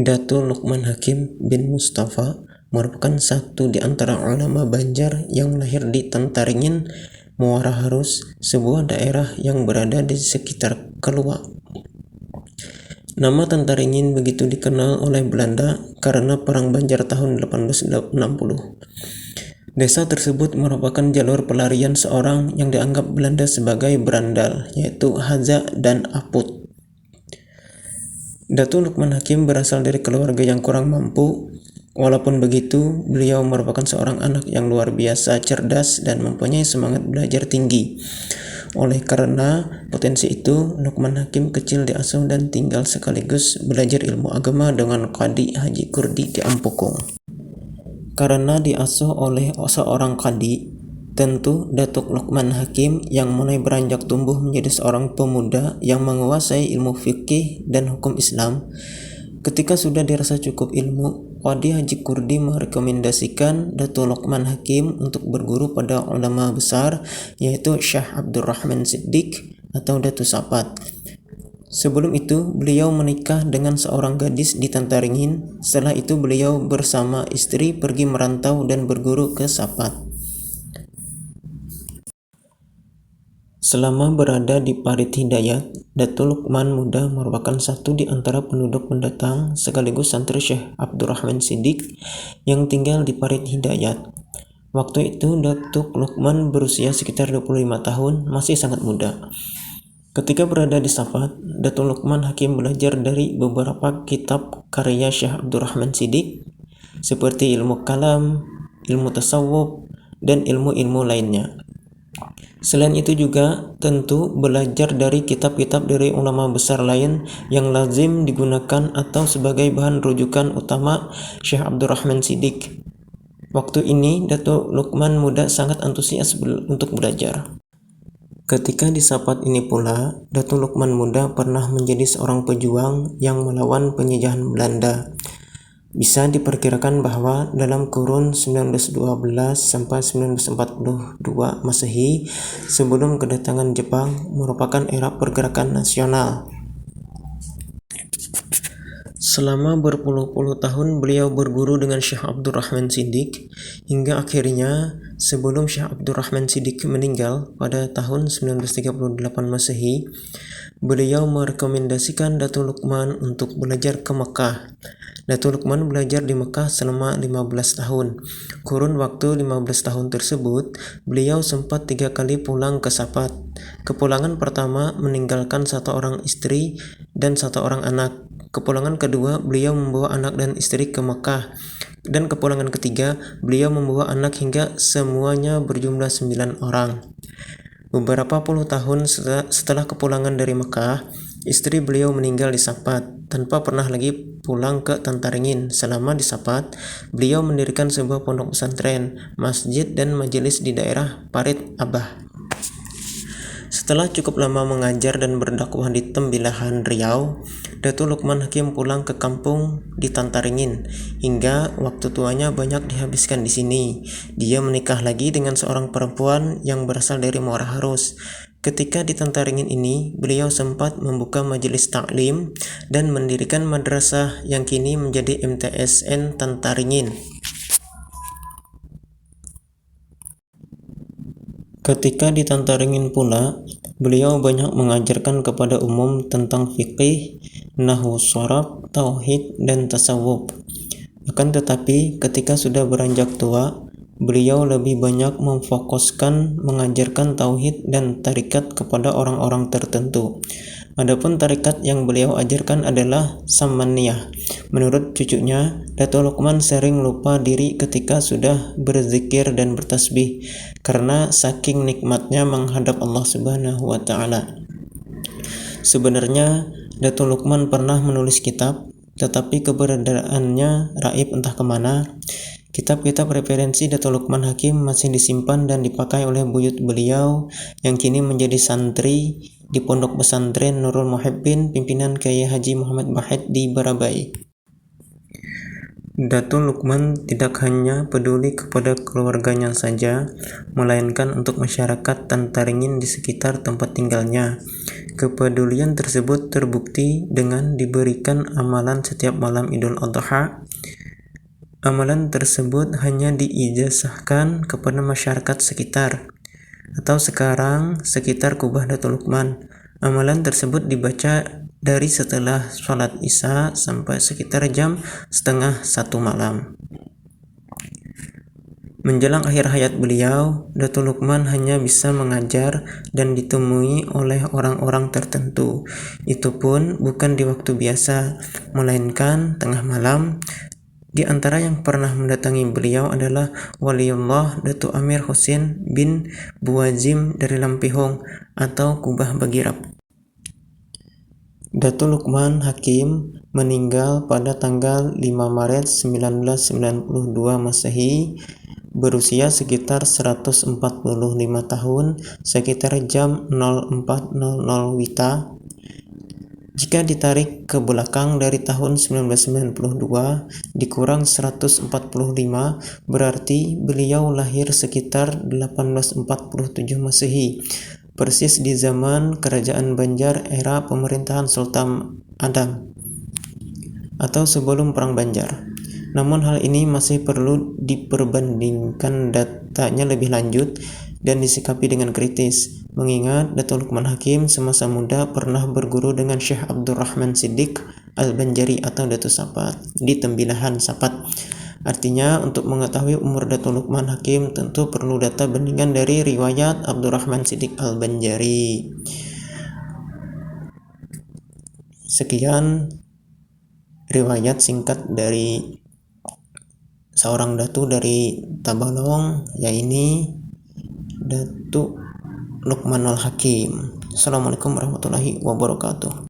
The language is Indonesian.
Datuk Lukman Hakim bin Mustafa merupakan satu di antara ulama Banjar yang lahir di Tantaringin, Muara Harus, sebuah daerah yang berada di sekitar Keluak. Nama Tantaringin begitu dikenal oleh Belanda karena Perang Banjar tahun 1860. Desa tersebut merupakan jalur pelarian seorang yang dianggap Belanda sebagai berandal, yaitu Haza dan Aput. Datuk Lukman Hakim berasal dari keluarga yang kurang mampu. Walaupun begitu, beliau merupakan seorang anak yang luar biasa cerdas dan mempunyai semangat belajar tinggi. Oleh karena potensi itu, Lukman Hakim kecil diasuh dan tinggal sekaligus belajar ilmu agama dengan Qadi Haji Kurdi di Ampukong. Karena diasuh oleh seorang qadi, tentu Datuk Lukman Hakim yang mulai beranjak tumbuh menjadi seorang pemuda yang menguasai ilmu fikih dan hukum Islam. Ketika sudah dirasa cukup ilmu, Qadi Haji Kurdi merekomendasikan Datuk Lukman Hakim untuk berguru pada ulama besar, yaitu Syekh Abdurrahman Siddiq atau Datuk Sapat. Sebelum itu, beliau menikah dengan seorang gadis di Tantaringin. Setelah itu, beliau bersama istri pergi merantau dan berguru ke Sapat. Selama berada di Parit Hidayat, Datuk Lukman Muda merupakan satu di antara penduduk pendatang sekaligus santri Syekh Abdurrahman Siddiq yang tinggal di Parit Hidayat. Waktu itu Datuk Lukman berusia sekitar 25 tahun, masih sangat muda. Ketika berada di Sapat, Datuk Lukman Hakim belajar dari beberapa kitab karya Syekh Abdurrahman Siddiq seperti ilmu kalam, ilmu tasawuf, dan ilmu-ilmu lainnya. Selain itu juga tentu belajar dari kitab-kitab dari ulama besar lain yang lazim digunakan atau sebagai bahan rujukan utama Syekh Abdurrahman Siddiq. Waktu ini Datuk Lukman Muda sangat antusias untuk belajar. Ketika di Sapat ini pula, Datuk Lukman Muda pernah menjadi seorang pejuang yang melawan penjajahan Belanda. Bisa diperkirakan bahwa dalam kurun 1912 sampai 1942 Masehi, sebelum kedatangan Jepang, merupakan era pergerakan nasional. Selama berpuluh-puluh tahun beliau berguru dengan Syekh Abdurrahman Siddiq, hingga akhirnya sebelum Syekh Abdurrahman Siddiq meninggal pada tahun 1938 Masehi, beliau merekomendasikan Datuk Lukman untuk belajar ke Mekah. Datuk Lukman belajar di Mekah selama 15 tahun. Kurun waktu 15 tahun tersebut, beliau sempat 3 kali pulang ke Sapat. Kepulangan pertama meninggalkan 1 orang istri dan 1 orang anak. Kepulangan kedua, beliau membawa anak dan istri ke Mekah. Dan kepulangan ketiga, beliau membawa anak hingga semuanya berjumlah 9 orang. Beberapa puluh tahun setelah kepulangan dari Mekah, istri beliau meninggal di Sapat tanpa pernah lagi pulang ke Tantaringin. Selama di Sapat, beliau mendirikan sebuah pondok pesantren, masjid dan majelis di daerah Parit Abah. Setelah cukup lama mengajar dan berdakwah di Tembilahan, Riau, Datuk Lukman Hakim pulang ke kampung di Tantaringin, hingga waktu tuanya banyak dihabiskan di sini. Dia menikah lagi dengan seorang perempuan yang berasal dari Muara Harus. Ketika di Tantaringin ini, beliau sempat membuka majelis taklim dan mendirikan madrasah yang kini menjadi MTSN Tantaringin. Ketika di Tantaringin pula, beliau banyak mengajarkan kepada umum tentang fikih, nahwu sharaf, tauhid, dan tasawuf. Akan tetapi, ketika sudah beranjak tua, beliau lebih banyak memfokuskan mengajarkan tauhid dan tarikat kepada orang-orang tertentu. Adapun tarikat yang beliau ajarkan adalah Samaniyah. Menurut cucunya, Datuk Lukman sering lupa diri ketika sudah berzikir dan bertasbih karena saking nikmatnya menghadap Allah Subhanahu wa taala. Sebenarnya Datuk Lukman pernah menulis kitab, tetapi keberadaannya raib entah kemana. Kitab-kitab referensi Datuk Lukman Hakim masih disimpan dan dipakai oleh buyut beliau yang kini menjadi santri di Pondok Pesantren Nurul Muhibbin pimpinan Kyai Haji Muhammad Bahid di Barabai. Datuk Lukman tidak hanya peduli kepada keluarganya saja, melainkan untuk masyarakat Tantaringin di sekitar tempat tinggalnya. Kepedulian tersebut terbukti dengan diberikan amalan setiap malam Idul Adha. Amalan tersebut hanya diijazahkan kepada masyarakat sekitar, atau sekarang sekitar kubah Datuk Lukman. Amalan tersebut dibaca dari setelah sholat Isya sampai sekitar jam 12:30 malam. Menjelang akhir hayat beliau, Datuk Lukman hanya bisa mengajar dan ditemui oleh orang-orang tertentu. Itu pun bukan di waktu biasa, melainkan tengah malam. Di antara yang pernah mendatangi beliau adalah Waliullah Datuk Amir Husin bin Buwazim dari Lampihong atau Kubah Bagirap. Datuk Lukman Hakim meninggal pada tanggal 5 Maret 1992 Masehi, berusia sekitar 145 tahun, sekitar jam 04.00 WITA. Jika ditarik ke belakang dari tahun 1992 dikurang 145, berarti beliau lahir sekitar 1847 Masehi, persis di zaman Kerajaan Banjar era pemerintahan Sultan Adam, atau sebelum Perang Banjar. Namun hal ini masih perlu diperbandingkan datanya lebih lanjut dan disikapi dengan kritis, mengingat Datuk Lukman Hakim semasa muda pernah berguru dengan Syekh Abdurrahman Siddiq Al-Banjari atau Datuk Sapat di Tembilahan Sapat. Artinya, untuk mengetahui umur Datuk Lukman Hakim tentu perlu data bandingan dari riwayat Abdurrahman Siddiq Al-Banjari. Sekian riwayat singkat dari seorang datu dari Tabalong, yaitu Datuk Lukmanul Hakim. Assalamualaikum warahmatullahi wabarakatuh.